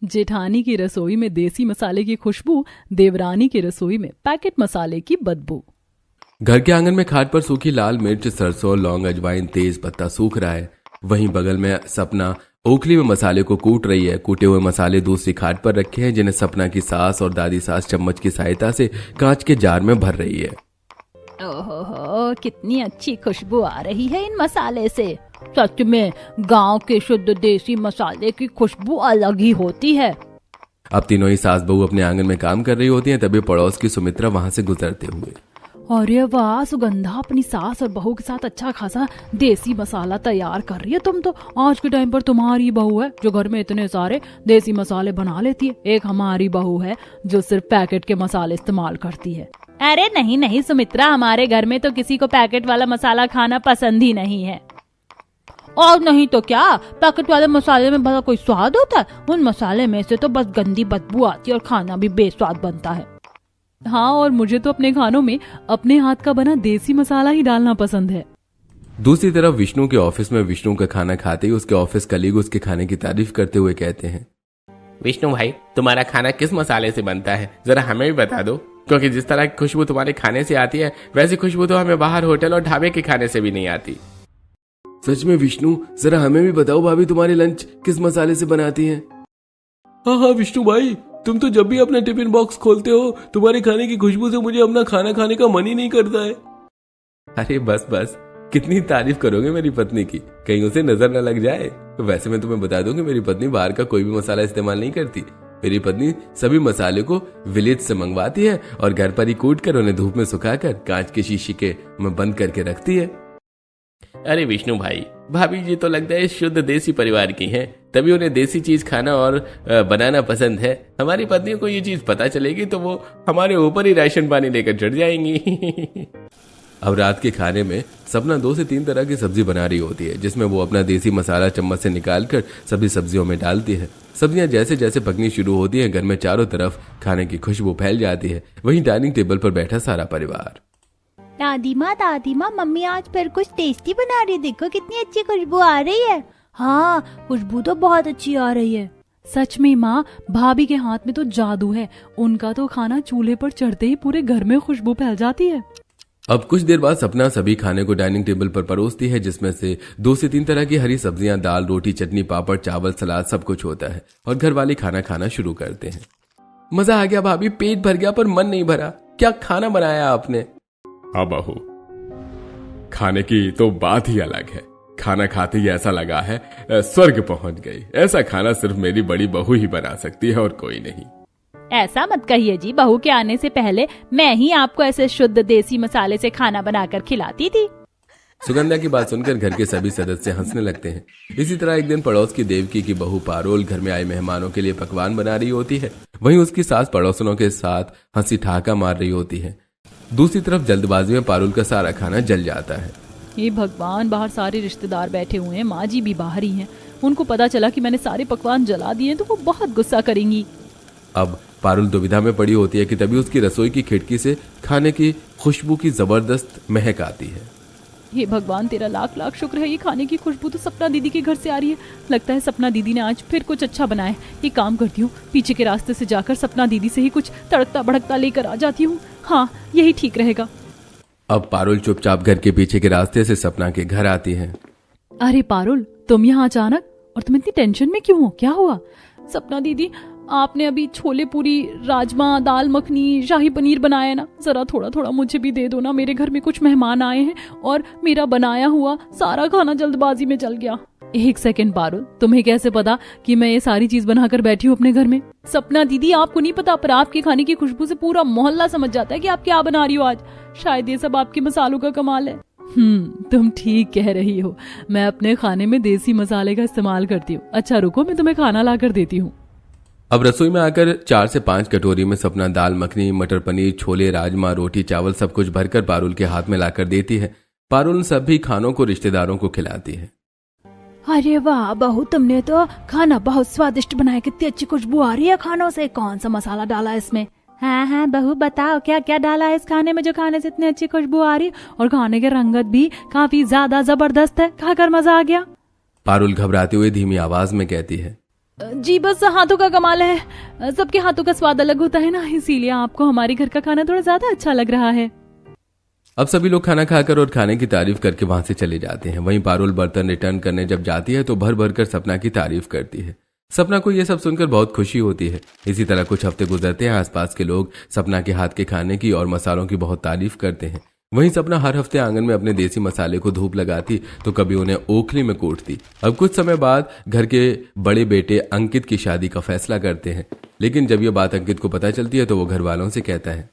जेठानी की रसोई में देसी मसाले की खुशबू, देवरानी की रसोई में पैकेट मसाले की बदबू। घर के आंगन में खाट पर सूखी लाल मिर्च, सरसों, लौंग, अजवाइन, तेज पत्ता सूख रहा है। वहीं बगल में सपना ओखली में मसाले को कूट रही है। कूटे हुए मसाले दूसरी खाट पर रखे हैं, जिन्हें सपना की सास और दादी सास चम्मच की सहायता से कांच के जार में भर रही है। ओहो, कितनी अच्छी खुशबू आ रही है इन मसाले से। सच में गांव के शुद्ध देसी मसाले की खुशबू अलग ही होती है। अब तीनों ही सास बहू अपने आंगन में काम कर रही होती हैं, तभी पड़ोस की सुमित्रा वहां से गुजरते हुए, अरे वाह सुगंधा, अपनी सास और बहू के साथ अच्छा खासा देसी मसाला तैयार कर रही है तुम तो। आज के टाइम पर तुम्हारी बहू है जो घर में इतने सारे देसी मसाले बना लेती है, एक हमारी बहू है जो सिर्फ पैकेट के मसाले इस्तेमाल करती है। अरे नहीं नहीं सुमित्रा, हमारे घर में तो किसी को पैकेट वाला मसाला खाना पसंद ही नहीं है। और नहीं तो क्या, पैकेट वाले मसाले में भला कोई स्वाद होता है? उन मसाले में से तो बस गंदी बदबू आती है और खाना भी बेस्वाद बनता है। हाँ, और मुझे तो अपने खानों में अपने हाथ का बना देसी मसाला ही डालना पसंद है। दूसरी तरफ विष्णु के ऑफिस में विष्णु का खाना खाते ही उसके ऑफिस कलीग उसके खाने की तारीफ करते हुए कहते हैं, विष्णु भाई, तुम्हारा खाना किस मसाले से बनता है, जरा हमें भी बता दो, क्योंकि जिस तरह की खुशबू तुम्हारे खाने से आती है वैसी खुशबू तो हमें बाहर होटल और ढाबे के खाने से भी नहीं आती। सच में विष्णु, जरा हमें भी बताओ भाभी तुम्हारे लंच किस मसाले से बनाती हैं? हाँ हाँ विष्णु भाई, तुम तो जब भी अपना टिफिन बॉक्स खोलते हो तुम्हारे खाने की खुशबू से मुझे अपना खाना खाने का मन ही नहीं करता है। अरे बस बस, कितनी तारीफ करोगे मेरी पत्नी की, कहीं उसे नजर न लग जाए। वैसे मैं तुम्हें बता दूं कि मेरी पत्नी बाहर का कोई भी मसाला इस्तेमाल नहीं करती। मेरी पत्नी सभी मसाले को विलेज से मंगवाती है और घर पर ही कूट कर उन्हें धूप में सुखाकर कांच के शीशे के में बंद करके रखती है। अरे विष्णु भाई, भाभी जी तो लगता है शुद्ध देसी परिवार की हैं, तभी उन्हें देसी चीज खाना और बनाना पसंद है। हमारी पत्नियों को ये चीज पता चलेगी तो वो हमारे ऊपर ही राशन पानी लेकर चढ़ जाएंगी। अब रात के खाने में सपना 2 से 3 तरह की सब्जी बना रही होती है, जिसमें वो अपना देसी मसाला चम्मच से निकालकर सभी सब्जियों में डालती है। सब्जियां जैसे जैसे पकनी शुरू होती हैं, घर में चारों तरफ खाने की खुशबू फैल जाती है। वहीं डाइनिंग टेबल पर बैठा सारा परिवार, दादी माँ मम्मी आज फिर कुछ टेस्टी बना रही है, देखो कितनी अच्छी खुशबू आ रही है। हाँ, खुशबू तो बहुत अच्छी आ रही है। सच में माँ, भाभी के हाथ में तो जादू है। उनका तो खाना चूल्हे पर चढ़ते ही पूरे घर में खुशबू फैल जाती है। अब कुछ देर बाद सपना सभी खाने को डाइनिंग टेबल पर परोसती है, जिसमें से 2 से 3 तरह की हरी सब्जियां, दाल, रोटी, चटनी, पापड़, चावल, सलाद सब कुछ होता है और घर वाले खाना खाना शुरू करते हैं। मजा आ गया भाभी, पेट भर गया पर मन नहीं भरा। क्या खाना बनाया आपने? हाँ बहू, खाने की तो बात ही अलग है। खाना खाते ही ऐसा लगा है स्वर्ग पहुंच गई। ऐसा खाना सिर्फ मेरी बड़ी बहू ही बना सकती है और कोई नहीं। ऐसा मत कहिए जी, बहू के आने से पहले मैं ही आपको ऐसे शुद्ध देसी मसाले से खाना बनाकर खिलाती थी। सुगंधा की बात सुनकर घर के सभी सदस्य हंसने लगते हैं। इसी तरह एक दिन पड़ोस की देवकी की बहू पारोल घर में आए मेहमानों के लिए पकवान बना रही होती है। वहीं उसकी सास पड़ोसनों के साथ हंसी ठहाका मार रही होती है। दूसरी तरफ जल्दबाजी में पारुल का सारा खाना जल जाता है। ये भगवान, बाहर सारे रिश्तेदार बैठे हुए हैं, माँ जी भी बाहर ही हैं। उनको पता चला कि मैंने सारे पकवान जला दिए तो वो बहुत गुस्सा करेंगी। अब पारुल दुविधा में पड़ी होती है कि तभी उसकी रसोई की खिड़की से खाने की खुशबू की जबरदस्त महक आती है। हे भगवान, तेरा लाख लाख शुक्र है, ये खाने की खुशबू तो सपना दीदी के घर से आ रही है। लगता है सपना दीदी ने आज फिर कुछ अच्छा बनाया है। ये काम करती हूँ, पीछे के रास्ते से जाकर सपना दीदी से ही कुछ तड़कता भड़कता लेकर आ जाती हूँ। हाँ, यही ठीक रहेगा। अब पारुल चुपचाप घर के पीछे के रास्ते से सपना के घर आती है। अरे पारुल, तुम यहाँ अचानक, और तुम इतनी टेंशन में क्यों हो? क्या हुआ? सपना दीदी, आपने अभी छोले पूरी, राजमा, दाल मखनी, शाही पनीर बनाया ना, जरा थोड़ा थोड़ा मुझे भी दे दो ना। मेरे घर में कुछ मेहमान आए हैं और मेरा बनाया हुआ सारा खाना जल्दबाजी में जल गया। एक सेकंड पारुल, तुम्हें कैसे पता कि मैं ये सारी चीज बनाकर बैठी हूँ अपने घर में? सपना दीदी, आपको नहीं पता, पर आपके खाने की खुशबू से पूरा मोहल्ला समझ जाता है कि आप क्या बना रही हो आज। शायद ये सब आपके मसालों का कमाल है। तुम ठीक कह रही हो, मैं अपने खाने में देसी मसाले का इस्तेमाल करती हूँ। अच्छा रुको, मैं तुम्हें खाना ला कर देती हूँ। अब रसोई में आकर 4 से 5 कटोरी में सपना दाल मखनी, मटर पनीर, छोले, राजमा, रोटी, चावल सब कुछ भरकर पारुल के हाथ में लाकर देती है। पारुल सभी खानों को रिश्तेदारों को खिलाती है। अरे वाह बहू, तुमने तो खाना बहुत स्वादिष्ट बनाया। कितनी अच्छी खुशबू आ रही है खानों से। कौन सा मसाला डाला इसमें? हाँ बहू, बताओ क्या क्या डाला है इस खाने में जो खाने से इतनी अच्छी खुशबू आ रही है, और खाने की रंगत भी काफी ज्यादा जबरदस्त है। खाकर मजा आ गया। पारुल घबराते हुए धीमी आवाज में कहती है, जी बस हाथों का कमाल है, सबके हाथों का स्वाद अलग होता है ना, इसीलिए आपको हमारे घर का खाना थोड़ा ज्यादा अच्छा लग रहा है। अब सभी लोग खाना खाकर और खाने की तारीफ करके वहां से चले जाते हैं। वहीं पारुल बर्तन रिटर्न करने जब जाती है तो भर भर कर सपना की तारीफ करती है। सपना को यह सब सुनकर बहुत खुशी होती है। इसी तरह कुछ हफ्ते गुजरते हैं। आसपास के लोग सपना के हाथ के खाने की और मसालों की बहुत तारीफ करते हैं। वहीं सपना हर हफ्ते आंगन में अपने देसी मसाले को धूप लगाती तो कभी उन्हें ओखली में कूटती। अब कुछ समय बाद घर के बड़े बेटे अंकित की शादी का फैसला करते हैं। लेकिन जब यह बात अंकित को पता चलती है तो वो घर वालों से कहता है,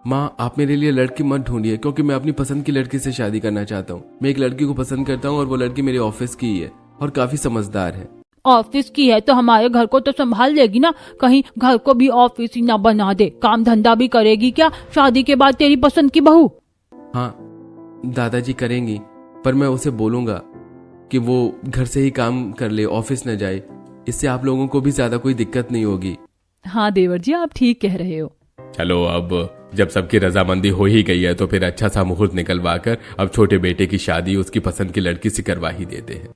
माँ आप मेरे लिए लड़की मत ढूंढिए, क्योंकि मैं अपनी पसंद की लड़की से शादी करना चाहता हूँ। मैं एक लड़की को पसंद करता हूँ और वो लड़की मेरे ऑफिस की ही है और काफी समझदार है। ऑफिस की है तो हमारे घर को तो संभाल लेगी ना, कहीं घर को भी ऑफिस ही ना बना दे। काम धंधा भी करेगी क्या शादी के बाद तेरी पसंद की बहू? हाँ दादाजी करेंगी, पर मैं उसे बोलूंगा कि वो घर से ही काम कर ले, ऑफिस न जाए। इससे आप लोगों को भी ज्यादा कोई दिक्कत नहीं होगी। हाँ देवर जी आप ठीक कह रहे हो। चलो अब जब सबकी रजामंदी हो ही गई है तो फिर अच्छा सा मुहूर्त निकलवा कर अब छोटे बेटे की शादी उसकी पसंद की लड़की से करवा ही देते हैं।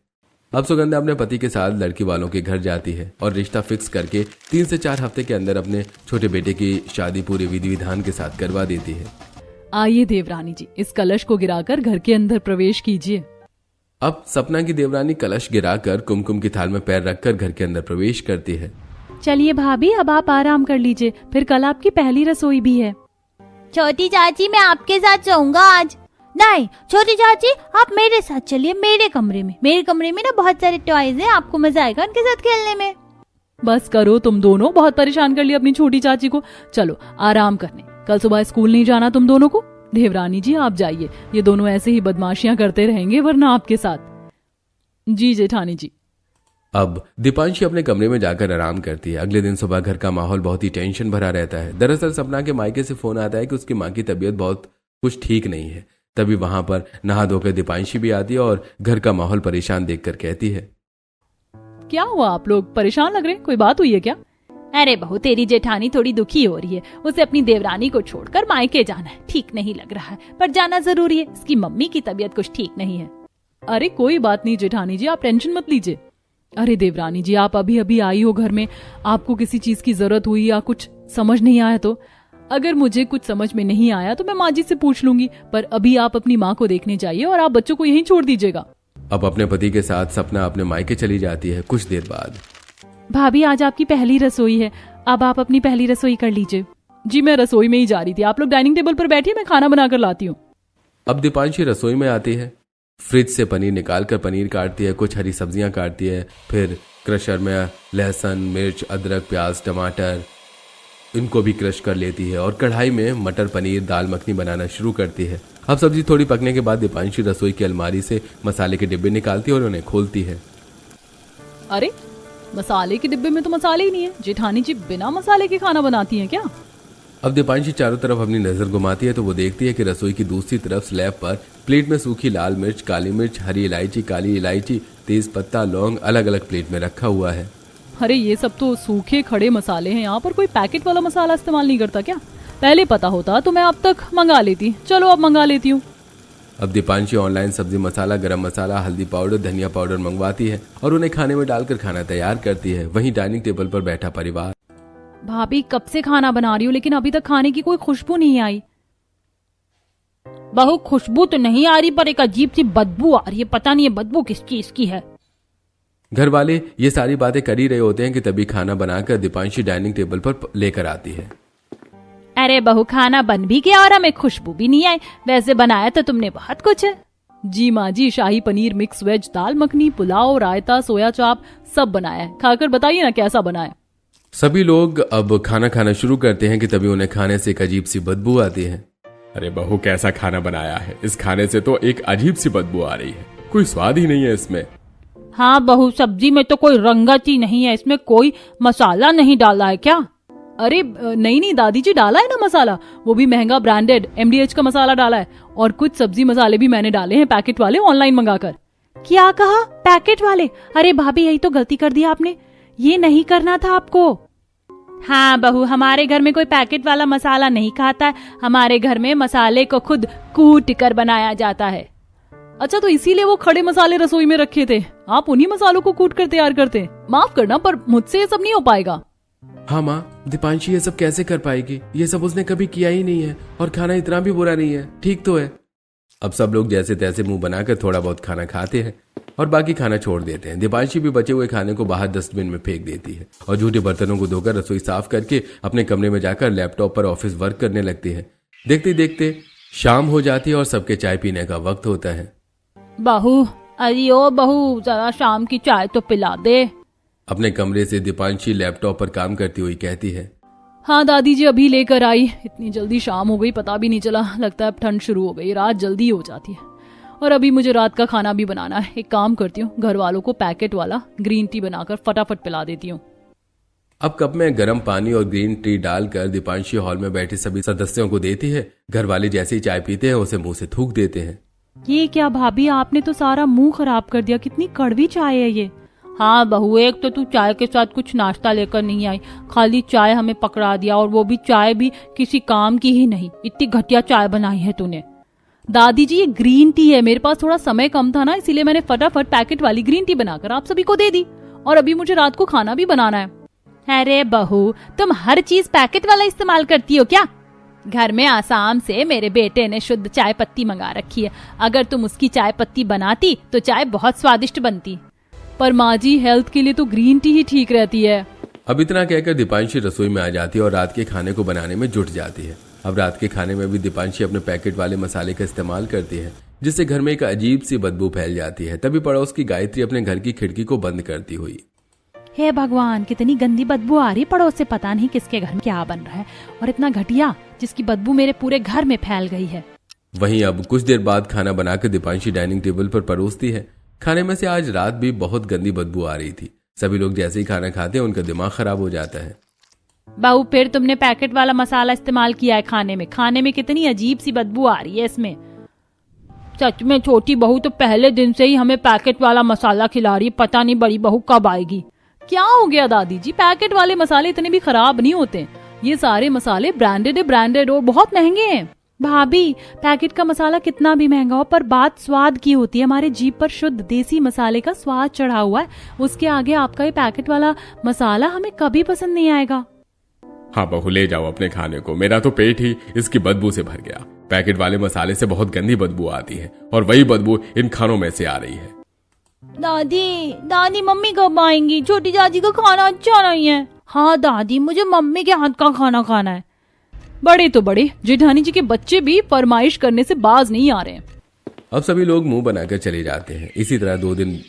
अब सुगंधा अपने पति के साथ लड़की वालों के घर जाती है और रिश्ता फिक्स करके 3 से 4 हफ्ते के अंदर अपने छोटे बेटे की शादी पूरे विधि विधान के साथ करवा देती है। आइए देवरानी जी, इस कलश को गिराकर घर के अंदर प्रवेश कीजिए। अब सपना की देवरानी कलश गिराकर कुमकुम की थाल में पैर रखकर घर के अंदर प्रवेश करती है। चलिए भाभी अब आप आराम कर लीजिए, फिर कल आपकी पहली रसोई भी है। छोटी चाची मैं आपके साथ सोऊंगा आज। नहीं छोटी चाची आप मेरे साथ चलिए मेरे कमरे में। मेरे कमरे में ना बहुत सारे टॉयज हैं, आपको मजा आएगा उनके साथ खेलने में। बस करो तुम दोनों, बहुत परेशान कर लिया अपनी छोटी चाची को। चलो आराम करने, कल सुबह स्कूल नहीं जाना तुम दोनों को। देवरानी जी आप जाइए, ये दोनों ऐसे ही बदमाशियां करते रहेंगे वरना आपके साथ। जी जेठानी जी। अब दीपांशी अपने कमरे में जाकर आराम करती है। अगले दिन सुबह घर का माहौल बहुत ही टेंशन भरा रहता है। दरअसल सपना के मायके से फोन आता है कि उसकी माँ की तबीयत बहुत कुछ ठीक नहीं है। तभी वहां पर नहा धोकर दीपांशी भी आती है और घर का माहौल परेशान देखकर कहती है, क्या हुआ आप लोग परेशान लग रहे हैं, कोई बात हुई है क्या? अरे बहू तेरी जेठानी थोड़ी दुखी हो रही है, उसे अपनी देवरानी को छोड़कर मायके जाना है। ठीक नहीं लग रहा है पर जाना जरूरी है, इसकी मम्मी की तबीयत कुछ ठीक नहीं है। अरे कोई बात नहीं जेठानी जी, आप टेंशन मत लीजिए। अरे देवरानी जी आप अभी अभी आई हो घर में, आपको किसी चीज की जरूरत हुई या कुछ समझ नहीं आया तो? अगर मुझे कुछ समझ में नहीं आया तो मैं माँ जी से पूछ लूंगी, पर अभी आप अपनी माँ को देखने जाइए और आप बच्चों को यहीं छोड़ दीजिएगा। अब अपने पति के साथ सपना अपने मायके चली जाती है। कुछ देर बाद, भाभी आज आपकी पहली रसोई है, अब आप अपनी पहली रसोई कर लीजिए। जी मैं रसोई में ही जा रही थी, आप लोग डाइनिंग टेबल पर बैठिए, मैं खाना बनाकर लाती हूँ। अब दीपांशी रसोई में आती है। फ्रिज से पनीर निकालकर पनीर काटती है, कुछ हरी सब्जियां काटती है, फिर क्रशर में लहसुन, मिर्च, अदरक, प्याज, टमाटर इनको भी क्रश कर लेती है और कढ़ाई में मटर पनीर दाल मखनी बनाना शुरू करती है। अब सब्जी थोड़ी पकने के बाद दीपांशी रसोई की अलमारी से मसाले के डिब्बे निकालती है और उन्हें खोलती है। अरे मसाले के डिब्बे में तो मसाले ही नहीं है, जेठानी जी बिना मसाले के खाना बनाती हैं क्या? अब दीपांशी चारों तरफ अपनी नजर घुमाती है तो वो देखती है कि रसोई की दूसरी तरफ स्लैब पर प्लेट में सूखी लाल मिर्च, काली मिर्च, हरी इलायची, काली इलायची, तेज पत्ता, लौंग अलग अलग प्लेट में रखा हुआ है। अरे ये सब तो सूखे खड़े मसाले हैं, यहाँ पर कोई पैकेट वाला मसाला इस्तेमाल नहीं करता क्या? पहले पता होता तो मैं अब तक मंगा लेती। चलो अब मंगा लेती हूँ। अब दीपांशी ऑनलाइन सब्जी मसाला, गरम मसाला, हल्दी पाउडर, धनिया पाउडर मंगवाती है और उन्हें खाने में डालकर खाना तैयार करती है। वहीं डाइनिंग टेबल पर बैठा परिवार, भाभी कब से खाना बना रही हूँ लेकिन अभी तक खाने की कोई खुशबू नहीं आई। बहू खुशबू तो नहीं आ रही पर एक अजीब सी बदबू आ रही है, पता नहीं ये बदबू किस चीज की है। घर वाले ये सारी बातें कर ही रहे होते हैं कि तभी खाना बनाकर दीपांशी डाइनिंग टेबल पर लेकर आती है। अरे बहू खाना बन भी गया और हमें खुशबू भी नहीं आई, वैसे बनाया तो तुमने बहुत कुछ है। जी माँ जी, शाही पनीर, मिक्स वेज, दाल मखनी, पुलाव, रायता, सोया चाप सब बनाया है, खाकर बताइए ना कैसा बना है। सभी लोग अब खाना खाना शुरू करते हैं कि तभी उन्हें खाने से एक अजीब सी बदबू आती है। अरे बहू कैसा खाना बनाया है, इस खाने से तो एक अजीब सी बदबू आ रही है, कोई स्वाद ही नहीं है इसमें। हाँ बहू सब्जी में तो कोई रंगत ही नहीं है, इसमें कोई मसाला नहीं डाला है क्या? अरे नहीं दादी जी डाला है ना मसाला, वो भी महंगा ब्रांडेड MDH का मसाला डाला है, और कुछ सब्जी मसाले भी मैंने डाले हैं पैकेट वाले ऑनलाइन मंगाकर। क्या कहा पैकेट वाले? अरे भाभी यही तो गलती कर दी आपने, ये नहीं करना था आपको। हाँ बहू हमारे घर में कोई पैकेट वाला मसाला नहीं खाता है, हमारे घर में मसाले को खुद कूट कर बनाया जाता है। अच्छा, तो इसीलिए वो खड़े मसाले रसोई में रखे थे, आप उन्हीं मसालों को कूट कर तैयार करते। माफ करना, पर मुझसे ये सब नहीं हो पाएगा। हाँ माँ, दीपांशी ये सब कैसे कर पाएगी? ये सब उसने कभी किया ही नहीं है, और खाना इतना भी बुरा नहीं है, ठीक तो है। अब सब लोग जैसे तैसे मुंह बनाकर थोड़ा बहुत खाना खाते हैं और बाकी खाना छोड़ देते हैं। दीपांशी भी बचे हुए खाने को बाहर डस्टबिन में फेंक देती है और झूठे बर्तनों को धोकर रसोई साफ करके अपने कमरे में जाकर लैपटॉप पर ऑफिस वर्क करने लगती है। देखते देखते शाम हो जाती है और सबके चाय पीने का वक्त होता है। बहू, अरे ओ बहू, जरा शाम की चाय तो पिला दे। अपने कमरे से दीपांशी लैपटॉप पर काम करती हुई कहती है। हाँ दादी जी, अभी लेकर आई। इतनी जल्दी शाम हो गई, पता भी नहीं चला। लगता है अब ठंड शुरू हो गई, रात जल्दी हो जाती है। और अभी मुझे रात का खाना भी बनाना है। एक काम करती हूँ, घर वालों को पैकेट वाला ग्रीन टी बनाकर फटाफट पिला देती हूँ। अब कप में गर्म पानी और ग्रीन टी डालकर दीपांशी हॉल में बैठे सभी सदस्यों को देती है। घर वाले जैसे ही चाय पीते हैं उसे मुंह से थूक देते हैं। ये क्या भाभी, आपने तो सारा मुंह खराब कर दिया। कितनी कड़वी चाय है ये। हाँ बहू, एक तो तू चाय के साथ कुछ नाश्ता लेकर नहीं आई, खाली चाय हमें पकड़ा दिया, और वो भी चाय भी किसी काम की ही नहीं। इतनी घटिया चाय बनाई है तूने। दादी जी, ये ग्रीन टी है, मेरे पास थोड़ा समय कम था ना, इसीलिए मैंने फटाफट पैकेट वाली ग्रीन टी बनाकर आप सभी को दे दी। और अभी मुझे रात को खाना भी बनाना है। अरे बहू, तुम हर चीज पैकेट वाला इस्तेमाल करती हो क्या? घर में आसाम से मेरे बेटे ने शुद्ध चाय पत्ती मंगा रखी है। अगर तुम उसकी चाय पत्ती बनाती तो चाय बहुत स्वादिष्ट बनती। पर माँ जी, हेल्थ के लिए तो ग्रीन टी ही ठीक रहती है। अब इतना कहकर दीपांशी रसोई में आ जाती है और रात के खाने को बनाने में जुट जाती है। अब रात के खाने में भी दीपांशी अपने पैकेट वाले मसाले का इस्तेमाल करती है, जिससे घर में एक अजीब सी बदबू फैल जाती है। तभी पड़ोस की गायत्री अपने घर की खिड़की को बंद करती हुई। हे भगवान, कितनी गंदी बदबू आ रही पड़ोस से। पता नहीं किसके घर में क्या बन रहा है, और इतना घटिया, जिसकी बदबू मेरे पूरे घर में फैल गई है। वहीं अब कुछ देर बाद खाना बनाकर दीपांशी डाइनिंग टेबल पर परोसती है। खाने में से आज रात भी बहुत गंदी बदबू आ रही थी। सभी लोग जैसे ही खाना खाते हैं उनका दिमाग खराब हो जाता है। बहू, फिर तुमने पैकेट वाला मसाला इस्तेमाल किया है खाने में। खाने में कितनी अजीब सी बदबू आ रही है इसमें। सच में छोटी बहू तो पहले दिन से ही हमें पैकेट वाला मसाला खिला रही है। पता नहीं बड़ी बहू कब आएगी। क्या हो गया दादी जी, पैकेट वाले मसाले इतने भी खराब नहीं होते। ये सारे मसाले ब्रांडेड और बहुत महंगे हैं। भाभी, पैकेट का मसाला कितना भी महंगा हो, पर बात स्वाद की होती है। हमारे जीभ पर शुद्ध देसी मसाले का स्वाद चढ़ा हुआ है। उसके आगे आपका ये पैकेट वाला मसाला हमें कभी पसंद नहीं आएगा। हाँ बहू, ले जाओ अपने खाने को। मेरा तो पेट ही इसकी बदबू से भर गया। पैकेट वाले मसाले से बहुत गंदी बदबू आती है, और वही बदबू इन खानों में से आ रही है। दादी मम्मी कब आएंगी? छोटी चाची का खाना अच्छा नहीं है। हाँ दादी, मुझे मम्मी के हाथ का खाना खाना है। बड़े तो बड़े, जेठानी जी के बच्चे भी फरमाइश करने से बाज नहीं आ रहे हैं। अब सभी लोग मुंह बनाकर चले जाते हैं। इसी तरह 2 दिन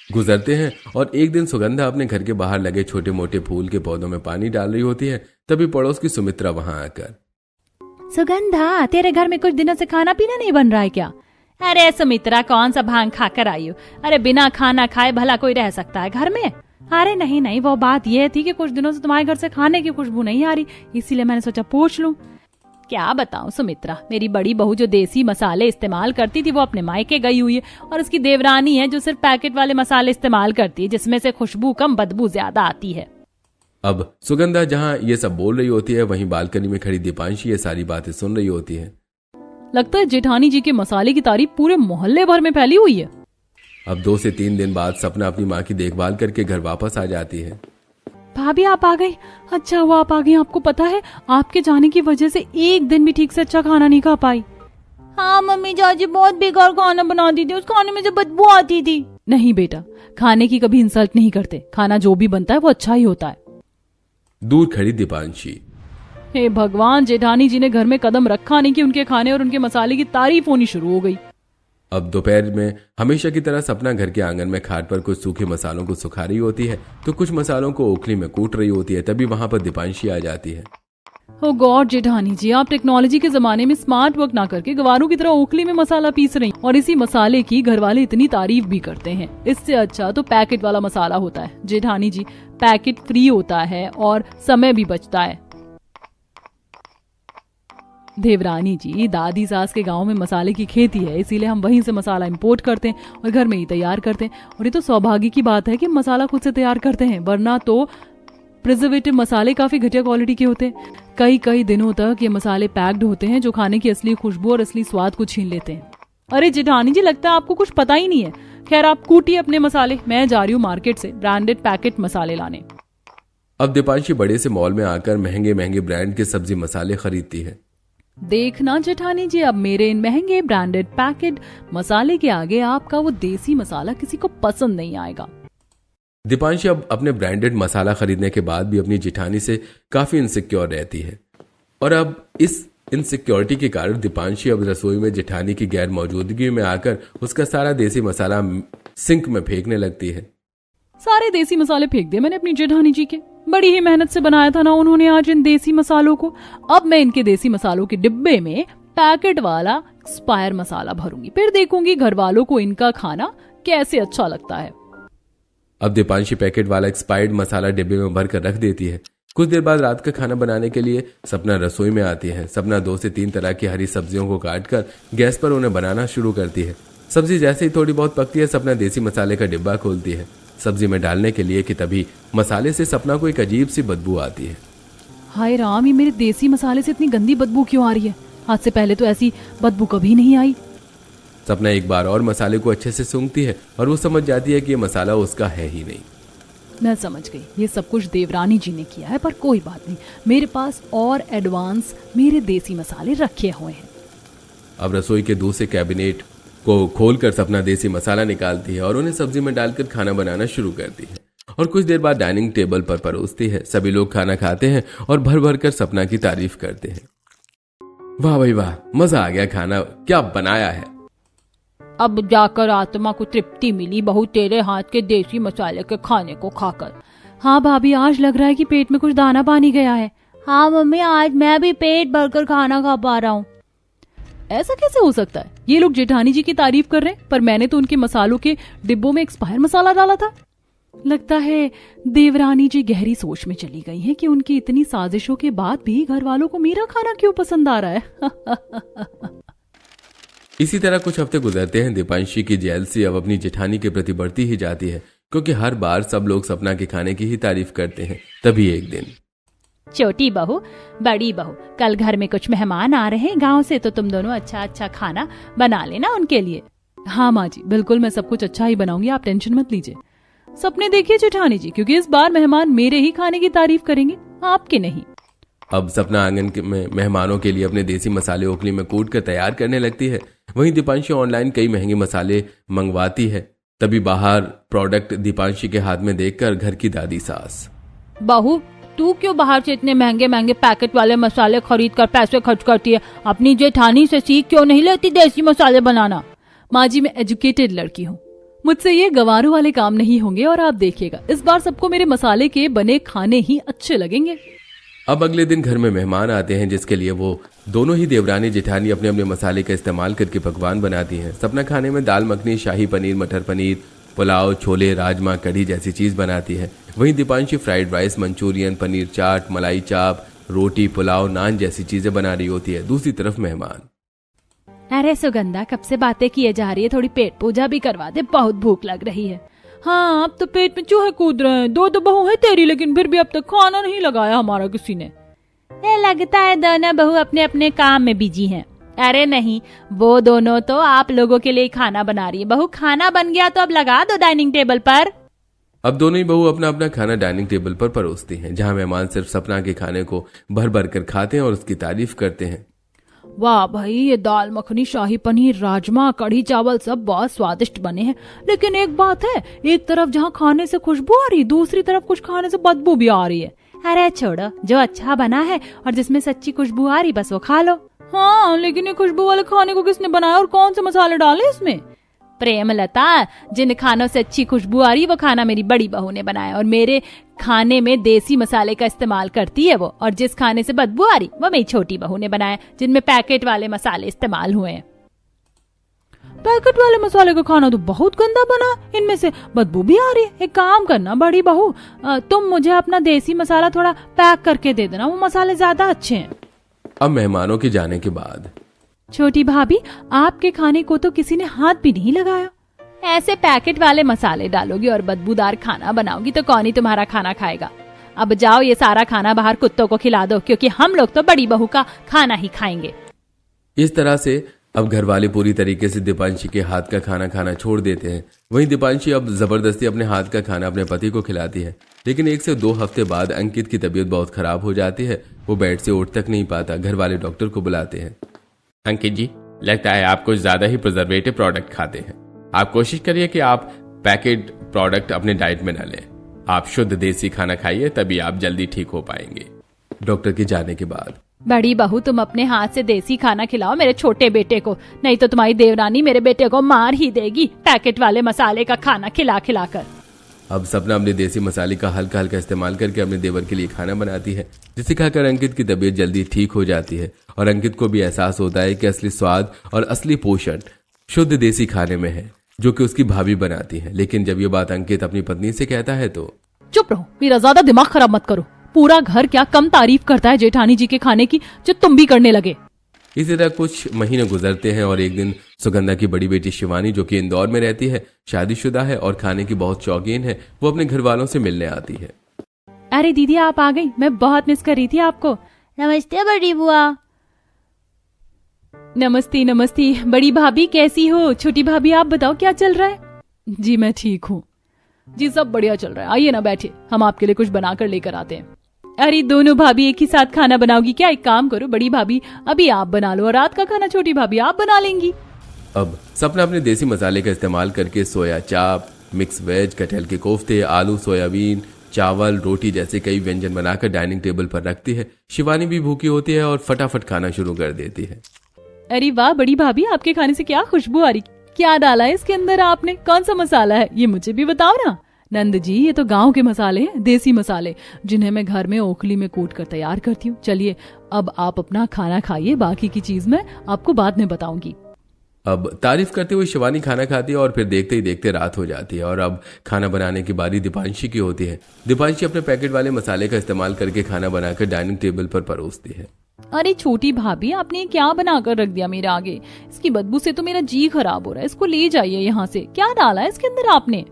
गुजरते हैं और एक दिन सुगंधा अपने घर के बाहर लगे छोटे मोटे फूल के पौधों में पानी डाल रही होती है। तभी पड़ोस की सुमित्रा वहां आकर, सुगंधा, तेरे घर में कुछ दिनों से खाना पीना नहीं बन रहा है क्या? अरे सुमित्रा, कौन सा भांग खाकर आई हो? अरे बिना खाना खाए भला कोई रह सकता है घर में? अरे नहीं, वो बात यह थी कि कुछ दिनों से तुम्हारे घर से खाने की खुशबू नहीं आ रही, इसीलिए मैंने सोचा पूछ लूं। क्या बताऊं सुमित्रा, मेरी बड़ी बहू जो देसी मसाले इस्तेमाल करती थी वो अपने मायके गई हुई है, और उसकी देवरानी है जो सिर्फ पैकेट वाले मसाले इस्तेमाल करती है, जिसमें से खुशबू कम बदबू ज्यादा आती है। अब सुगंधा जहां ये सब बोल रही होती है, वहीं बालकनी में खड़ी दीपांशी ये सारी बातें सुन रही होती है। लगता है जेठानी जी के मसाले की तारीफ पूरे मोहल्ले भर में फैली हुई है। अब 2 से 3 दिन बाद सपना अपनी माँ की देखभाल करके घर वापस आ जाती है। भाभी, आप आ गई? अच्छा हुआ आप आ गई। आपको पता है, आपके जाने की वजह से एक दिन भी ठीक से अच्छा खाना नहीं खा पाई। हाँ मम्मी, चाची बहुत बेकार खाना बनाती थी, उस खाने में से बदबू आती थी। नहीं बेटा, खाने की कभी इंसल्ट नहीं करते। खाना जो भी बनता है वो अच्छा ही होता है। दूर खड़ी दीपांशी, हे भगवान, जेठानी जी ने घर में कदम रखा नहीं कि उनके खाने और उनके मसाले की तारीफ होनी शुरू हो गई। अब दोपहर में हमेशा की तरह सपना घर के आंगन में खाट पर कुछ सूखे मसालों को सुखा रही होती है, तो कुछ मसालों को ओखली में कूट रही होती है। तभी वहां पर दीपांशी आ जाती है। ओ गॉड जेठानी जी, आप टेक्नोलॉजी के जमाने में स्मार्ट वर्क ना करके गवारों की तरह ओखली में मसाला पीस रही, और इसी मसाले की घर वाले इतनी तारीफ भी करते हैं। इससे अच्छा तो पैकेट वाला मसाला होता है। जेठानी जी, पैकेट फ्री होता है और समय भी बचता है। देवरानी जी, दादी सास के गांव में मसाले की खेती है, इसीलिए हम वहीं से मसाला इंपोर्ट करते हैं और घर में ही तैयार करते हैं। और ये तो सौभाग्य की बात है कि मसाला खुद से तैयार करते हैं, वरना तो प्रिजर्वेटिव मसाले काफी घटिया क्वालिटी के होते हैं। कई दिनों तक ये मसाले पैक्ड होते हैं, जो खाने की असली खुशबू और असली स्वाद को छीन लेते हैं। अरे जेठानी जी, लगता है आपको कुछ पता ही नहीं है। खैर आप कूटिए अपने मसाले, मैं जा रही हूँ मार्केट से ब्रांडेड पैकेट मसाले लाने। अब दीपांशी बड़े से मॉल में आकर महंगे महंगे ब्रांड के सब्जी मसाले खरीदती है। देखना जेठानी जी, अब मेरे इन महंगे ब्रांडेड पैकेट मसाले के आगे आपका वो देसी मसाला किसी को पसंद नहीं आएगा। दीपांशी अब अपने ब्रांडेड मसाला खरीदने के बाद भी अपनी जेठानी से काफी इनसिक्योर रहती है और अब इस इनसिक्योरिटी के कारण दीपांशी अब रसोई में जेठानी की गैर मौजूदगी में आकर उसका सारा देसी मसाला सिंक में फेंकने लगती है। सारे देसी मसाले फेंक दिए मैंने अपनी जेठानी जी के। बड़ी ही मेहनत से बनाया था ना उन्होंने आज इन देसी मसालों को। अब मैं इनके देसी मसालों के डिब्बे में पैकेट वाला एक्सपायर मसाला भरूंगी, फिर देखूंगी घर वालों को इनका खाना कैसे अच्छा लगता है। अब दीपांशी पैकेट वाला एक्सपायर्ड मसाला डिब्बे में भर कर रख देती है। कुछ देर बाद रात का खाना बनाने के लिए सपना रसोई में आती है। सपना 2 से 3 तरह की हरी सब्जियों को काटकर गैस पर उन्हें बनाना शुरू करती है। सब्जी जैसे ही थोड़ी बहुत पकती है, सपना देसी मसाले का डिब्बा खोलती है सब्जी में डालने के लिए कि तभी मसाले से सपना को एक अजीब सी बदबू आती है। हाय राम, ये मेरे देसी मसाले से इतनी गंदी बदबू क्यों आ रही है? आज से पहले तो ऐसी बदबू कभी नहीं आई। सपना एक बार और मसाले को अच्छे से सूंघती है और वो समझ जाती है कि ये मसाला उसका है ही नहीं। मैं समझ गई, ये सब कुछ देवरानी जी ने किया है, पर कोई बात नहीं, मेरे पास और एडवांस मेरे देसी मसाले रखे हुए हैं। अब रसोई के दूसरे कैबिनेट को खोलकर सपना देसी मसाला निकालती है और उन्हें सब्जी में डालकर खाना बनाना शुरू करती है और कुछ देर बाद डाइनिंग टेबल पर परोसती है। सभी लोग खाना खाते हैं और भर भर कर सपना की तारीफ करते हैं। वाह भाई वाह, मजा आ गया, खाना क्या बनाया है। अब जाकर आत्मा को तृप्ति मिली बहू तेरे हाथ के देसी मसाले के खाने को खाकर। हाँ भाभी, आज लग रहा है कि पेट में कुछ दाना पानी गया है। हाँ मम्मी, आज मैं भी पेट भरकर खाना खा पा रहा हूँ। ऐसा कैसे हो सकता है? ये लोग जेठानी जी की तारीफ कर रहे हैं, पर मैंने तो उनके मसालों के डिब्बों में एक्सपायर मसाला डाला था। लगता है देवरानी जी गहरी सोच में चली गई हैं कि उनकी इतनी साजिशों के बाद भी घर वालों को मेरा खाना क्यों पसंद आ रहा है। इसी तरह कुछ हफ्ते गुजरते हैं। दीपांशी की जेलसी अब अपनी जेठानी के प्रति बढ़ती ही जाती है क्योंकि हर बार सब लोग सपना के खाने की ही तारीफ करते हैं। तभी एक दिन, छोटी बहू, बड़ी बहू, कल घर में कुछ मेहमान आ रहे हैं गांव से, तो तुम दोनों अच्छा अच्छा खाना बना लेना उनके लिए। हाँ माँ जी, बिल्कुल मैं सब कुछ अच्छा ही बनाऊंगी, आप टेंशन मत लीजिए। सपने देखिए जेठानी जी, क्योंकि इस बार मेहमान मेरे ही खाने की तारीफ करेंगे, आपके नहीं। अब सपना आंगन में मेहमानों के लिए अपने देसी मसाले ओखली में कूट कर तैयार करने लगती है। वहीं दीपांशी ऑनलाइन कई महंगे मसाले मंगवाती है। तभी बाहर प्रोडक्ट दीपांशी के हाथ में देखकर घर की दादी सास, बहू तू क्यों बाहर से इतने महंगे महंगे पैकेट वाले मसाले खरीद कर पैसे खर्च करती है? अपनी जेठानी से सीख क्यों नहीं लेती देसी मसाले बनाना? माँ जी, मैं एजुकेटेड लड़की हूँ, मुझसे ये गवारू वाले काम नहीं होंगे। और आप देखिएगा, इस बार सबको मेरे मसाले के बने खाने ही अच्छे लगेंगे। अब अगले दिन घर में मेहमान आते हैं जिसके लिए वो दोनों ही देवरानी जेठानी अपने अपने मसाले का इस्तेमाल करके पकवान बनाती हैं। सपना खाने में दाल मखनी, शाही पनीर, मटर पनीर, पुलाव, छोले, राजमा, कढ़ी जैसी चीज बनाती है। वहीं Deepanshi fried rice, Manchurian, paneer chaat, malai chaap, रोटी, पुलाव, नान जैसी चीजें बना रही होती है। दूसरी तरफ मेहमान, अरे सुगंधा, कब से बातें किए जा रही है, थोड़ी पेट पूजा भी करवा दे, बहुत भूख लग रही है। हाँ, अब तो पेट में चूहे कूद रहे हैं। 2 बहू है तेरी, लेकिन फिर भी अब तक खाना नहीं लगाया हमारा किसी ने। लगता है दोनों बहू अपने अपने काम में बिजी हैं। अरे नहीं, वो दोनों तो आप लोगों के लिए खाना बना रही है। बहू, खाना बन गया तो अब लगा दो डाइनिंग टेबल पर। अब दोनों ही बहू अपना अपना खाना डाइनिंग टेबल पर परोसती हैं, जहां मेहमान सिर्फ सपना के खाने को भर भर कर खाते हैं और उसकी तारीफ करते हैं। वाह भाई, ये दाल मखनी, शाही पनीर, राजमा, कढ़ी चावल सब बहुत स्वादिष्ट बने हैं। लेकिन एक बात है, एक तरफ जहाँ खाने से खुशबू आ रही, दूसरी तरफ कुछ खाने से बदबू भी आ रही है। अरे छोड़ो, जो अच्छा बना है और जिसमें सच्ची खुशबू आ रही बस वो खा लो। हाँ, लेकिन ये खुशबू वाले खाने को किसने बनाया और कौन से मसाले डाले इसमें? प्रेमलता, जिन खानों से अच्छी खुशबू आ रही वो खाना मेरी बड़ी बहू ने बनाया और मेरे खाने में देसी मसाले का इस्तेमाल करती है वो, और जिस खाने से बदबू आ रही वो मेरी छोटी बहू ने बनाया, जिनमें पैकेट वाले मसाले इस्तेमाल हुए हैं। पैकेट वाले मसाले का खाना तो बहुत गंदा बना, इनमें से बदबू भी आ रही है। एक काम करना बड़ी बहू, तुम मुझे अपना देसी मसाला थोड़ा पैक करके दे देना, वो मसाले ज्यादा अच्छे हैं। अब मेहमानों के जाने के बाद, छोटी भाभी, आपके खाने को तो किसी ने हाथ भी नहीं लगाया। ऐसे पैकेट वाले मसाले डालोगी और बदबूदार खाना बनाओगी तो कौन ही तुम्हारा खाना खाएगा। अब जाओ, ये सारा खाना बाहर कुत्तों को खिला दो, क्योंकि हम लोग तो बड़ी बहू का खाना ही खाएंगे। इस तरह से अब घर वाले पूरी तरीके से दीपांशी के हाथ का खाना खाना छोड़ देते हैं। वहीं दीपांशी अब जबरदस्ती अपने हाथ का खाना अपने पति को खिलाती है। लेकिन 1 से 2 हफ्ते बाद अंकित की तबीयत बहुत खराब हो जाती है। वो बेड से उठ तक नहीं पाता। घर वाले डॉक्टर को बुलाते हैं। अंकित जी, लगता है आप कुछ ज्यादा ही प्रिजर्वेटिव प्रोडक्ट खाते हैं। आप कोशिश करिए कि आप पैकेट प्रोडक्ट अपने डाइट में न लें। आप शुद्ध देसी खाना खाइए, तभी आप जल्दी ठीक हो पाएंगे। डॉक्टर के जाने के बाद बड़ी बहू, तुम अपने हाथ से देसी खाना खिलाओ मेरे छोटे बेटे को, नहीं तो तुम्हारी देवरानी मेरे बेटे को मार ही देगी पैकेट वाले मसाले का खाना खिला खिला कर। अब सपना अपने देसी मसाले का हल्का हल्का इस्तेमाल करके अपने देवर के लिए खाना बनाती है, जिसे खाकर अंकित की तबीयत जल्दी ठीक हो जाती है। और अंकित को भी एहसास होता है कि असली स्वाद और असली पोषण शुद्ध देसी खाने में है, जो कि उसकी भाभी बनाती है। लेकिन जब ये बात अंकित अपनी पत्नी से कहता है तो चुप रहो, मेरा ज्यादा दिमाग खराब मत करो। पूरा घर क्या कम तारीफ करता है जेठानी जी के खाने की, जो तुम भी करने लगे। इसी तरह कुछ महीने गुजरते हैं और एक दिन सुगंधा की बड़ी बेटी शिवानी, जो कि इंदौर में रहती है, शादीशुदा है और खाने की बहुत शौकीन है, वो अपने घर वालों से मिलने आती है। अरे दीदी, आप आ गई, मैं बहुत मिस कर रही थी आपको। नमस्ते बड़ी बुआ। नमस्ते नमस्ते। बड़ी भाभी कैसी हो? छोटी भाभी आप बताओ क्या चल रहा है? जी मैं ठीक हूँ जी, सब बढ़िया चल रहा है। आइए ना बैठिए, हम आपके लिए कुछ बनाकर लेकर आते हैं। अरे दोनों भाभी एक ही साथ खाना बनाओगी क्या? एक काम करो बड़ी भाभी, अभी आप बना लो और रात का खाना छोटी भाभी आप बना लेंगी। अब सपना अपने देसी मसाले का इस्तेमाल करके सोया चाप, मिक्स वेज, कटहल के कोफ्ते, आलू, सोयाबीन, चावल, रोटी जैसे कई व्यंजन बनाकर डाइनिंग टेबल पर रखती है। शिवानी भी भूखी होती है और फटाफट खाना शुरू कर देती है। अरे वाह बड़ी भाभी, आपके खाने से क्या खुशबू आ रही। क्या डाला है इसके अंदर आपने? कौन सा मसाला है ये मुझे भी बताओ ना। नंद जी, ये तो गांव के मसाले हैं, देसी मसाले, जिन्हें मैं घर में ओखली में कूट कर तैयार करती हूँ। चलिए अब आप अपना खाना खाइए, बाकी की चीज मैं आपको बाद में बताऊंगी। अब तारीफ करते हुए शिवानी खाना खाती है और फिर देखते ही देखते रात हो जाती है और अब खाना बनाने की बारी दीपांशी की होती है। दीपांशी अपने पैकेट वाले मसाले का इस्तेमाल करके खाना बनाकर डाइनिंग टेबल पर परोसती है। अरे छोटी भाभी, आपने ये क्या बनाकर रख दिया मेरे आगे? इसकी बदबू से तो मेरा जी खराब हो रहा है। इसको ले जाइए यहाँ से। क्या डाला है इसके अंदर आपने?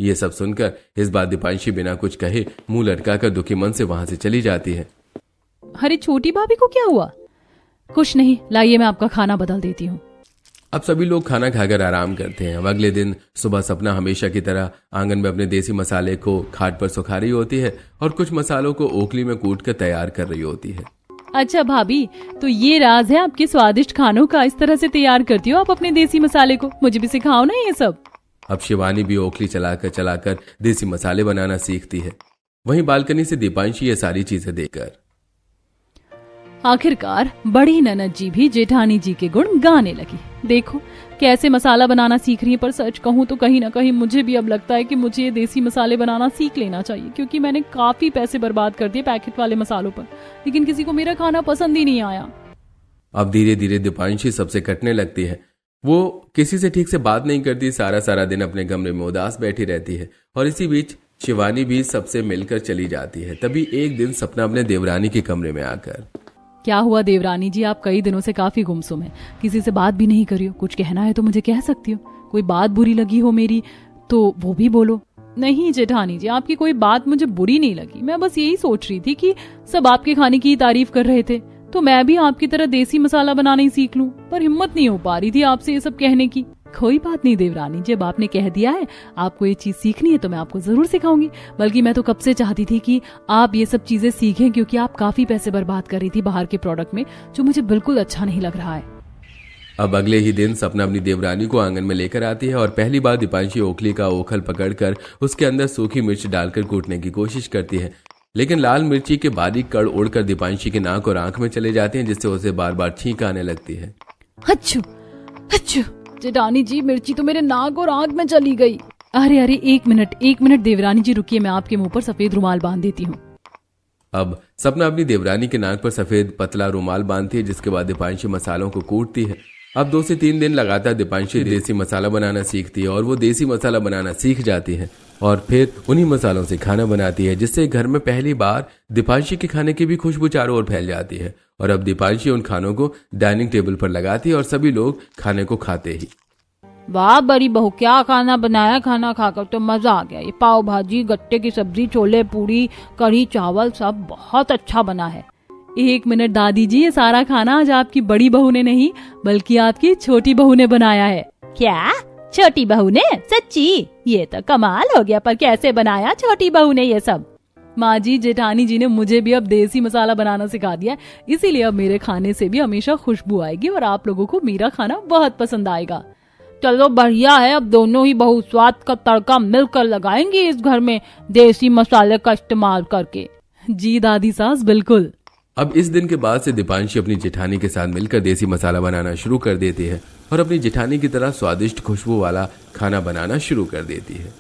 ये सब सुनकर इस बार दीपांशी बिना कुछ कहे मुंह लटकाकर दुखी मन से वहां से चली जाती है। अरे छोटी भाभी को क्या हुआ? कुछ नहीं, लाइए मैं आपका खाना बदल देती हूँ। अब सभी लोग खाना खाकर आराम करते हैं। अब अगले दिन सुबह सपना हमेशा की तरह आंगन में अपने देसी मसाले को खाट पर सुखा रही होती है और कुछ मसालों को ओखली में कूट कर तैयार कर रही होती है। अच्छा भाभी, तो ये राज है आपके स्वादिष्ट खानों का? इस तरह से तैयार करती हो आप अपने देसी मसाले को? मुझे भी सिखाओ ना ये सब। अब शिवानी भी ओखली चलाकर देसी मसाले बनाना सीखती है। वहीं बालकनी से दीपांशी ये सारी चीजें देखकर आखिरकार बड़ी ननद जी भी जेठानी जी के गुण गाने लगी। देखो कैसे मसाला बनाना सीख रही है। पर सच कहूँ तो कहीं ना कहीं मुझे भी अब लगता है कि मुझे ये देसी मसाले बनाना सीख लेना चाहिए, क्योंकि मैंने काफी पैसे बर्बाद कर दिए पैकेट वाले मसालों पर, लेकिन किसी को मेरा खाना पसंद ही नहीं आया। अब धीरे धीरे दीपांशी सबसे कटने लगती है। वो किसी से ठीक से बात नहीं करती, सारा दिन अपने कमरे में उदास बैठी रहती है। और इसी बीच शिवानी भी सबसे मिलकर चली जाती है। तभी एक दिन सपना अपने देवरानी के कमरे में आकर, क्या हुआ देवरानी जी, आप कई दिनों से काफी गुमसुम हैं, किसी से बात भी नहीं करी हो। कुछ कहना है तो मुझे कह सकती हो। कोई बात बुरी लगी हो मेरी तो वो भी बोलो। नहीं जेठानी जी, आपकी कोई बात मुझे बुरी नहीं लगी। मैं बस यही सोच रही थी कि सब आपके खाने की तारीफ कर रहे थे, तो मैं भी आपकी तरह देसी मसाला बनाना ही सीख लूं, पर हिम्मत नहीं हो पा रही थी आपसे ये सब कहने की। कोई बात नहीं देवरानी, जब आपने कह दिया है आपको ये चीज सीखनी है तो मैं आपको जरूर सिखाऊंगी। बल्कि मैं तो कब से चाहती थी कि आप ये सब चीजें सीखें, क्योंकि आप काफी पैसे बर्बाद कर रही थी बाहर के प्रोडक्ट में, जो मुझे बिल्कुल अच्छा नहीं लग रहा है। अब अगले ही दिन सपना अपनी देवरानी को आंगन में लेकर आती है और पहली बार दीपांशी ओखली का ओखल पकड़कर उसके अंदर सूखी मिर्च डालकर कूटने की कोशिश करती है। लेकिन लाल मिर्ची के बारीक कण उड़कर दीपांशी के नाक और आंख में चले जाते हैं, जिससे उसे बार बार छींक आने लगती है। अच्छू अच्छू, जेठानी जी मिर्ची तो मेरे नाक और आंख में चली गई। अरे एक मिनट देवरानी जी रुकिए, मैं आपके मुंह पर सफेद रुमाल बांध देती हूँ। अब सपना अपनी देवरानी के नाक पर सफेद पतला रुमाल बांधती है, जिसके बाद दीपांशी मसालों को कूटती है। अब 2 से 3 दिन लगातार दीपांशी देसी मसाला बनाना सीखती है और वो देसी मसाला बनाना सीख जाती है और फिर उन्हीं मसालों से खाना बनाती है, जिससे घर में पहली बार दीपांशी के खाने की भी खुशबू चारों ओर फैल जाती है। और अब दीपांशी उन खानों को डाइनिंग टेबल पर लगाती है और सभी लोग खाने को खाते ही। वाह बड़ी बहू, क्या खाना बनाया। खाना खाकर तो मजा आ गया। ये पाव भाजी, गट्टे की सब्जी, छोले पूरी, कढ़ी चावल सब बहुत अच्छा बना है। 1 मिनट दादी जी, ये सारा खाना आज आपकी बड़ी बहू ने नहीं बल्कि आपकी छोटी बहू ने बनाया है। क्या छोटी बहू ने? सच्ची? ये तो कमाल हो गया, पर कैसे बनाया छोटी बहू ने ये सब? माँ जी, जेठानी जी ने मुझे भी अब देसी मसाला बनाना सिखा दिया है, इसीलिए अब मेरे खाने से भी हमेशा खुशबू आएगी और आप लोगों को मेरा खाना बहुत पसंद आएगा। चलो बढ़िया है, अब दोनों ही बहू स्वाद का तड़का मिलकर लगाएंगी इस घर में देसी मसाले का इस्तेमाल करके। जी दादी सास, बिल्कुल। अब इस दिन के बाद से दीपांशी अपनी जेठानी के साथ मिलकर देसी मसाला बनाना शुरू कर देती है और अपनी जेठानी की तरह स्वादिष्ट खुशबू वाला खाना बनाना शुरू कर देती है।